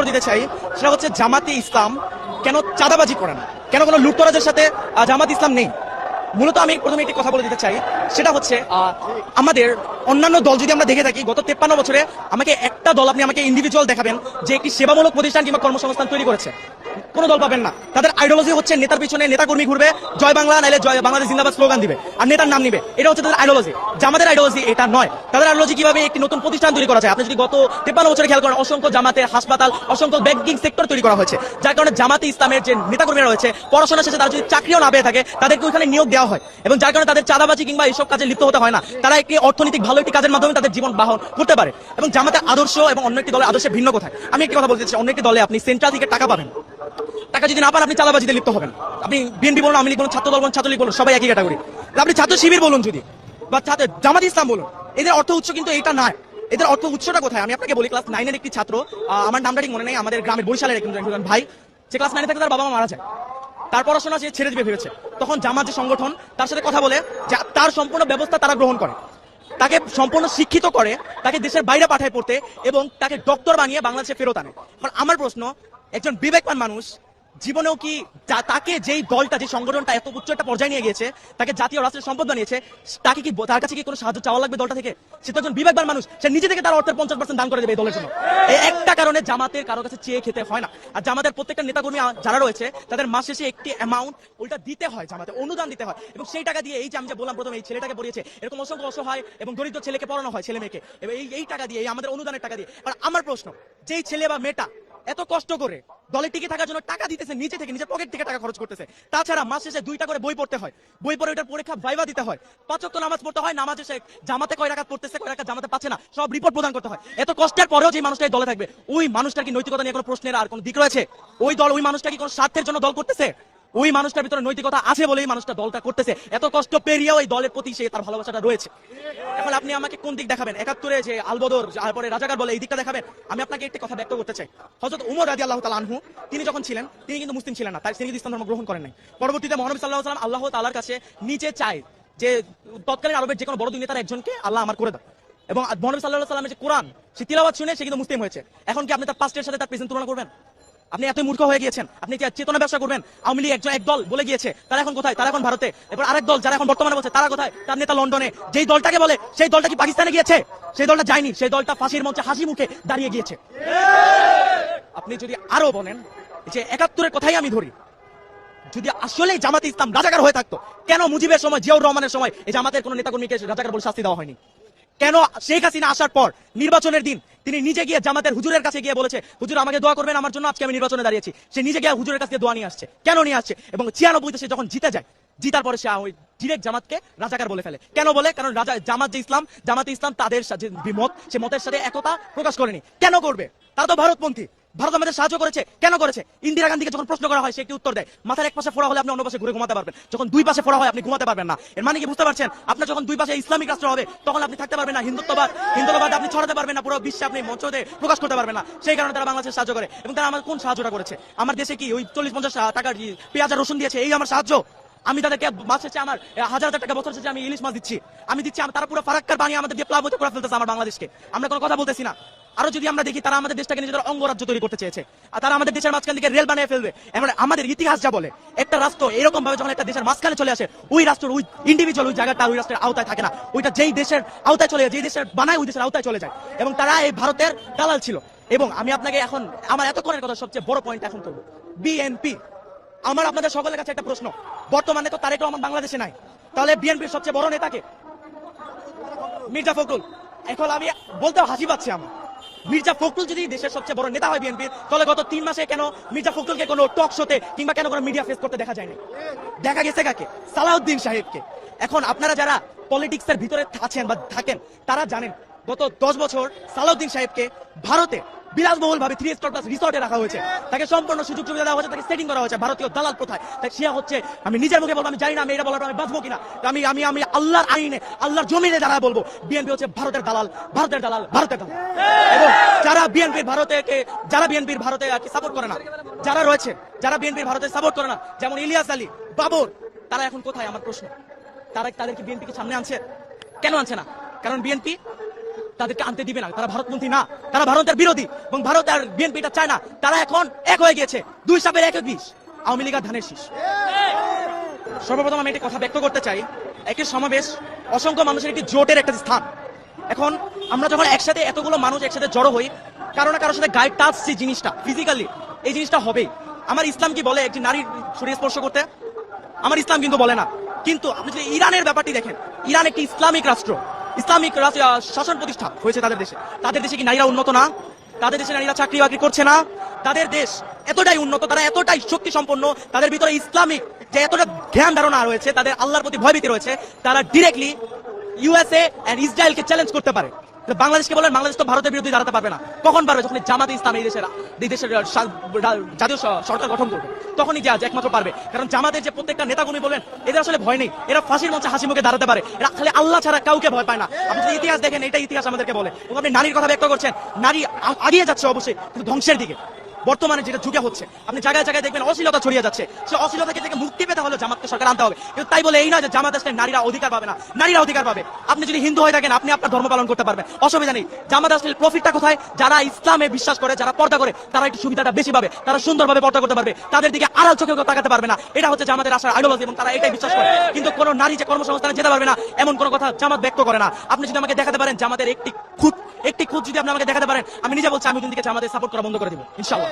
উত্তর দিতে চাই, সেটা হচ্ছে জামাতে ইসলাম কেন চাঁদাবাজি করে না, কেন কোনো লুটতরাজের সাথে জামাত ইসলাম নেই। মূলত আমি প্রথমে একটি কথা বলে দিতে চাই, সেটা হচ্ছে আমাদের অন্যান্য দল যদি আমরা দেখে থাকি গত 53 বছরে আমাকে একটা দল আপনি আমাকে ইন্ডিভিজুয়াল দেখাবেন যে একটি সেবামূলক প্রতিষ্ঠান কিংবা কর্মসংস্থান তৈরি করেছে, কোনো দল পাবেন না। তাদের আইডিওলজি হচ্ছে নেতার পিছনে নেতা কর্মী ঘুরবে, জয় বাংলা নাইলে জয় বাংলাদেশ জিন্দাবাদ স্লোগান দিবে আর নেতার নাম নিবে, এটা হচ্ছে তাদের আইডিওলজি। জামাতের আইডিওলজি এটা নয়। তাদের আইডিওলজি কিভাবে একটি নতুন প্রতিষ্ঠান তৈরি করা যায়, আপনি যদি গত 53 বছরে খেয়াল করেন অসংখ্য জামাতের হাসপাতাল, অসংখ্য ব্যাংকিং সেক্টর তৈরি করা হয়েছে, যার কারণে জামাতে ইসলামের যে নেতাকর্মীরা রয়েছে পড়াশোনা শেষে তারা যদি চাকরিও না পেয়ে থাকে তাদেরকে ওইখানে নিয়োগ দেওয়া হয়, এবং যার কারণে তাদের চাঁদাবাজি কিংবা এইসব কাজে লিপ্ত হতে হয় না। তারা একটি অর্থনৈতিক ভালো একটি কাজের মাধ্যমে তাদের জীবন বাহন করতে পারে। এবং জামাতের আদর্শ এবং অন্য একটি দলের আদর্শে ভিন্ন কোথায়, আমি একটি কথা বলতে চাই, অন্য একটি দলে আপনি সেন্ট্রাল থেকে টাকা পাবেন, টাকা যদি না পান আপনি চাঁদাবাজিতে লিপ্ত হবেন। আপনি বিএনপি বলুন, আওয়ামী লীগ বলুন, ছাত্র দল বলুন, ছাত্রলীগ বলুন, সবাই একই ক্যাটাগরি। আপনি ছাত্র শিবির বলুন যদি, বা জামাত ইসলাম বলুন, এদের অর্থ উৎস কিন্তু এটা নয়। এদের অর্থ উৎসটা কোথায় আমি আপনাকে বলি। ক্লাস 9-এর একটি ছাত্র, আমার নামটা ঠিক মনে নেই, আমাদের গ্রামের বরিশালের একজন ভাই, যে ক্লাস 9-এ থাকে তার বাবা মা মারা যায়, তার পড়াশোনা সে ছেড়ে দিবে ভেবেছে। তখন জামাত যে সংগঠন তার সাথে কথা বলে তার সম্পূর্ণ ব্যবস্থা তারা গ্রহণ করে, তাকে সম্পূর্ণ শিক্ষিত করে, তাকে দেশের বাইরে পাঠায় পড়তে এবং তাকে ডক্টর বানিয়ে বাংলাদেশে ফেরত আনে। কারণ আমার প্রশ্ন, একজন বিবেকবান মানুষ জীবনেও কি তাকে যেই দলটা যে সংগঠনটা এত উচ্চ একটা পর্যায়ে নিয়ে গিয়েছে, তাকে জাতীয় রাষ্ট্রের সম্পদ বানিয়েছে, তাকে কি তার কাছে কি কোনো সাহায্য চাওয়া লাগবে দলটা থেকে? সে তো একজন বিবেকবান মানুষ, সে নিজে থেকে তার অর্থের 50% দান করে দেবে এই দলের জন্য। এই একটা কারণে জামাতের কারো কাছে চেয়ে খেতে হয় না। আর জামাতের প্রত্যেকটা নেতাকর্মী যারা রয়েছে তাদের মাস শেষে একটি অ্যামাউন্ট ওইটা দিতে হয়, জামাতে অনুদান দিতে হয়, এবং সেই টাকা দিয়ে এই যে আমি যে বললাম প্রথমে এই ছেলেটাকে পড়িয়েছে, এরকম অসংখ্য অসহায় এবং দরিদ্র ছেলেকে পড়ানো হয়, ছেলে মেয়েকে, এবং এই টাকা দিয়ে, এই আমাদের অনুদানের টাকা দিয়ে। আর আমার প্রশ্ন, যেই ছেলে বা মেয়েটা এত কষ্ট করে দলে টিকে থাকার জন্য টাকা দিতেছে, নিজে থেকে নিজের পকেট থেকে টাকা খরচ করতেছে, তাছাড়া মাস শেষে 2টা করে বই পড়তে হয়, বই পড়ে ওইটার পরীক্ষা ভাইবা দিতে হয়, 5 ওয়াক্ত নামাজ পড়তে হয়, নামাজ শেষে জামাতে কয় রাকাত পড়তেছে, কয় রাকাত জামাতে পাচ্ছে না, সব রিপোর্ট প্রদান করতে হয়। এত কষ্টের পরেও যে মানুষটা দলে থাকবে, ওই মানুষটার কি নৈতিকতা নিয়ে কোনো প্রশ্নের আর কোনো দিক রয়েছে? ওই দল, ওই মানুষটা কি কোনো স্বার্থের জন্য দল করতেছে? ওই মানুষটার ভিতরে নৈতিকতা আছে বলেই মানুষটা দলটা করতেছে। এত কষ্ট পেরিয়েও এই দলের প্রতি সে তার ভালোবাসাটা রয়েছে। এখন আপনি আমাকে কোন দিক দেখাবেন? 71-এ যে আলবদর, তারপরে রাজাকার বলে, এই দিকটা দেখাবেন? আমি আপনাকে একটি কথা ব্যক্ত করতে চাই। হযরত উমর রাদিয়াল্লাহু তাআলা আনহু তিনি যখন ছিলেন, তিনি কিন্তু মুসলিম ছিলেন না, তিনি কিন্তু ইসলাম ধর্ম গ্রহণ করেন নাই। পরবর্তীতে মহানবী সাল্লাল্লাহু আলাইহি ওয়াসাল্লাম আল্লাহ তাআলার কাছে নিচে চায় যে তৎকালীন আরবের যে কোনো বড় দুই নেতার একজনকে আল্লাহ আমার করে দাও, এবং মহানবী সাল্লাল্লাহু আলাইহি ওয়াসাল্লামের যে কোরআন সে তিলাওয়াত শুনে সে কিন্তু মুসলিম হয়েছে। এখন কি আপনি তার পাস্টের সাথে তার প্রেজেন্ট তুলনা করবেন? আপনি এত মূর্খ হয়ে গিয়েছেন, আপনি কি চেতনা ব্যবসা করবেন? আওয়ামী লীগ এক দল বলে গিয়েছে, তারা এখন কোথায়? তারা এখন ভারতে। এবার আরেক দল যারা এখন বর্তমানে বলছে তারা কোথায়? তার নেতা লন্ডনে। যেই দলটাকে বলে সেই দলটা কি পাকিস্তানে গিয়েছে? সেই দলটা যায়নি, সেই দলটা ফাঁসির মঞ্চে হাসি মুখে দাঁড়িয়ে গিয়েছে। আপনি যদি আরো বলেন যে 71-এর কথাই আমি ধরি, যদি আসলে জামাতে ইসলাম রাজাকার হয়ে থাকতো, কেন মুজিবের সময়, জিয়াউর রহমানের সময় এই জামাতের কোন নেতাকর্মীকে রাজাকার বলে শাস্তি দেওয়া হয়নি? কেন শেখ হাসিনা আসার পর নির্বাচনের দিন তিনি নিজে গিয়ে জামাতের হুজুরের কাছে গিয়ে বলেছে, হুজুর আমাকে দোয়া করবেন আমার জন্য, আজকে আমি নির্বাচনে দাঁড়িয়েছি? সে নিজে গিয়ে হুজুরের কাছে দোয়া নিয়ে আসছে। কেন নিয়ে আসছে? এবং 96-তে সে যখন জিতে যায়, জিতার পরে সে ওই ডিরেক্ট জামাতকে রাজাকার বলে ফেলে। কেন বলে? কারণ জামাত যে ইসলাম, জামাতে ইসলাম তাদের যে বিমত, সে মতের সাথে একতা প্রকাশ করেনি। কেন করবে? তারা তো ভারতপন্থী, ভারত আমাদের সাহায্য করেছে, কেন করেছে? ইন্দিরা গান্ধীকে যখন প্রশ্ন করা হয় সে একটি উত্তর দেয়, মাথার এক পাশে ফোড়া হলে আপনি অন্য পাশে ঘুরে ঘুমাতে পারবেন, যখন দুই পাশে ফোড়া হয় আপনি ঘুমাতে পারবেন না। এর মানে কি বুঝতে পারছেন? আপনার যখন দুই পাশে ইসলামিক রাষ্ট্র হবে তখন আপনি থাকতে পারবেন না, হিন্দুত্ববাদ আপনি ছড়াতে পারবেন না, পুরো বিশ্বে আপনি মঞ্চতে প্রকাশ করতে পারবেন না। সেই কারণে তারা বাংলাদেশের সাহায্য করে। এবং তারা আমার কোন সাহায্যটা করেছে? আমার দেশে কি ওই 40-50 টাকার পেঁয়াজ আর রসুন দিয়েছে, এই আমার সাহায্য? আমি তাদেরকে মাস শেষে আমার 1000 টাকা, বছর শেষে আমি ইলিশ মাছ দিচ্ছি, আমি দিচ্ছি, তারা পুরো ফারাক্কার বানিয়ে আমাদের দিয়ে প্লাবিত করে ফেলতেছে আমার বাংলাদেশকে। আমরা কোনো কথা বলতেছি না। আরো যদি আমরা দেখি, তারা আমাদের দেশটাকে নিজেদের অঙ্গরাজ্য তৈরি করতে চেয়েছে, আর তারা আমাদের দেশের মাঝখান থেকে রেল বানিয়ে ফেলবে। এমন আমাদের ইতিহাস যা বলে, একটা রাষ্ট্র এরকম ভাবে যখন একটা দেশের মাঝখানে চলে আসে, ওই রাষ্ট্রের ওই ইন্ডিভিজুয়াল ওই জায়গাটা ওই রাষ্ট্রের আওতায় থাকে না, ওইটা যেই দেশের আওতায় চলে যায়, যেই দেশের বানায় ওই দেশের আওতায় চলে যায়। এবং তারা এই ভারতের দালাল ছিল। এবং আমি আপনাকে এখন আমার এতক্ষণের কথা সবচেয়ে বড় পয়েন্ট এখন করবো, বিএনপি। আমার আপনাদের সকলের কাছে একটা প্রশ্ন, বর্তমানে তো তারেক রহমান বাংলাদেশে নাই, তাহলে বিএনপির সবচেয়ে বড় নেতাকে? মির্জা ফখরুল। এখন আমি বলতেও হাসি পাচ্ছে আমার, মির্জা ফখরুল যদি দেশের সবচেয়ে বড় নেতা হয় বিএনপির, তাহলে গত 3 মাসে কেন মির্জা ফখরুলকে কোনো টক শোতে কিংবা কেন কোনো মিডিয়া ফেস করতে দেখা যায়নি? দেখা গেছে কাকে? সালাউদ্দিন সাহেবকে। এখন আপনারা যারা পলিটিক্সের ভিতরে আছেন বা থাকেন তারা জানেন, গত 10 বছর সালাউদ্দিন সাহেবকে ভারতে বিলাসবহুল ভাবে 3 স্টার প্লাস রিসর্টে রাখা হয়েছে, তাকে সম্পূর্ণ সুযোগ সুবিধা দেওয়া হয়েছে, তাকে সেটিং করা হয়েছে ভারতীয় দালাল প্রথায়। তাই সে হচ্ছে, আমি নিজের মুখে বলবো, আমি জানি না আমি এটা বলার আমি বাঁচবো কিনা, আমি আমি আমি আল্লাহর আইনে, আল্লাহর জমিনে দাঁড়ায় বলবো, বিএনপি হচ্ছে ভারতের দালাল, ভারতের দালাল, ভারতের দালাল। এবং যারা বিএনপির ভারতে সাপোর্ট করে না, যারা রয়েছে, যারা বিএনপির ভারতে সাপোর্ট করে না, যেমন ইলিয়াস আলী, বাবর, তারা এখন কোথায়? আমার প্রশ্ন, তাদের কি বিএনপি কে সামনে আনছে? কেন আনছে না? কারণ বিএনপি তাদেরকে আনতে দিবে না। তারা ভারতপন্থী না, তারা ভারতের বিরোধী, এবং ভারত আর বিএনপিটা চায় না। তারা এখন এক হয়ে গিয়েছে, দুই সাপের এক বিষ, আওয়ামী লীগ আর ধানের শীষ। সর্বপ্রথম আমি একটি কথা ব্যক্ত করতে চাই, একটি সমাবেশ অসংখ্য মানুষের একটি জোটের একটা স্থান। এখন আমরা যখন একসাথে এতগুলো মানুষ একসাথে জড়ো হই, কারো না কারোর সাথে গায়ে টাচছি, জিনিসটা ফিজিক্যালি এই জিনিসটা হবে। আমার ইসলাম কি বলে একটি নারীর শরীর স্পর্শ করতে? আমার ইসলাম কিন্তু বলে না। কিন্তু আপনি যদি ইরানের ব্যাপারটি দেখেন, ইরান একটি ইসলামিক রাষ্ট্র, ইসলামিক শাসন প্রতিষ্ঠা হয়েছে তাদের দেশে। তাদের দেশে কি নারীরা উন্নত না? তাদের দেশে নারীরা চাকরি বাকরি করছে না? তাদের দেশ এতটাই উন্নত, তারা এতটাই শক্তি সম্পন্ন, তাদের ভিতরে ইসলামিক যে এতটা জ্ঞান ধারণা রয়েছে, তাদের আল্লাহর প্রতি ভয়ভীতি রয়েছে, তারা ডিরেক্টলি ইউএসএ এন্ড ইসরায়েলকে চ্যালেঞ্জ করতে পারে। বাংলাদেশকে বলেন, বাংলাদেশ তো ভারতের বিরুদ্ধে দাঁড়াতে পারবে না। কখন পারবে? যখন জামাতে ইসলাম এই দেশের জাতীয় সরকার গঠন করবে, তখনই যে একমাত্র পারবে। কারণ জামাতের যে প্রত্যেকটা নেতাকর্মী বলেন, এদের আসলে ভয় নেই, এরা ফাঁসির মঞ্চে হাসি মুখে দাঁড়াতে পারে, এরা খালি আল্লাহ ছাড়া কাউকে ভয় পায় না। আপনি যদি ইতিহাস দেখেন, এটা ইতিহাস আমাদেরকে বলে। এবং আপনি নারীর কথা ব্যক্ত করছেন, নারী আগিয়ে যাচ্ছে অবশ্যই, কিন্তু ধ্বংসের দিকে। বর্তমানে যেটা যুগে হচ্ছে, আপনি জায়গায় জায়গায় দেখবেন অশ্লীলতা ছড়িয়ে যাচ্ছে। সে অশ্লীলতা থেকে মুক্তি পেতে হলে জামাতকে সরকার আনতে হবে। কিন্তু তাই বলে এই নয় যে জামাত আসলে নারীরা অধিকার পাবে না, নারীরা অধিকার পাবে। আপনি যদি হিন্দু হয়ে থাকেন, আপনি আপনার ধর্ম পালন করতে পারবেন, অসুবিধা নেই। জামাত আসলে প্রফিটটা কোথায়? যারা ইসলামে বিশ্বাস করে, যারা পর্দা করে, তারা একটু সুবিধাটা বেশি পাবে, তারা সুন্দরভাবে পর্দা করতে পারবে, তাদের দিকে আড়াল চোখে কেউ তাকাতে পারবে না। এটা হচ্ছে জামাতের আশার আইডিওলজি, এবং তারা এটাই বিশ্বাস করে। কিন্তু কোন নারী যে কর্মসংস্থানে যেতে পারবে না, এমন কোন কথা জামাত ব্যক্ত করে না। আপনি যদি আমাকে দেখাতে পারেন জামাতের একটি খুঁত যদি আপনি আমাকে দেখাতে পারেন, আমি নিজে বলছি আমি ওদিন থেকে জামাতের সাপোর্ট করা বন্ধ করে দিব ইনশাআল্লাহ।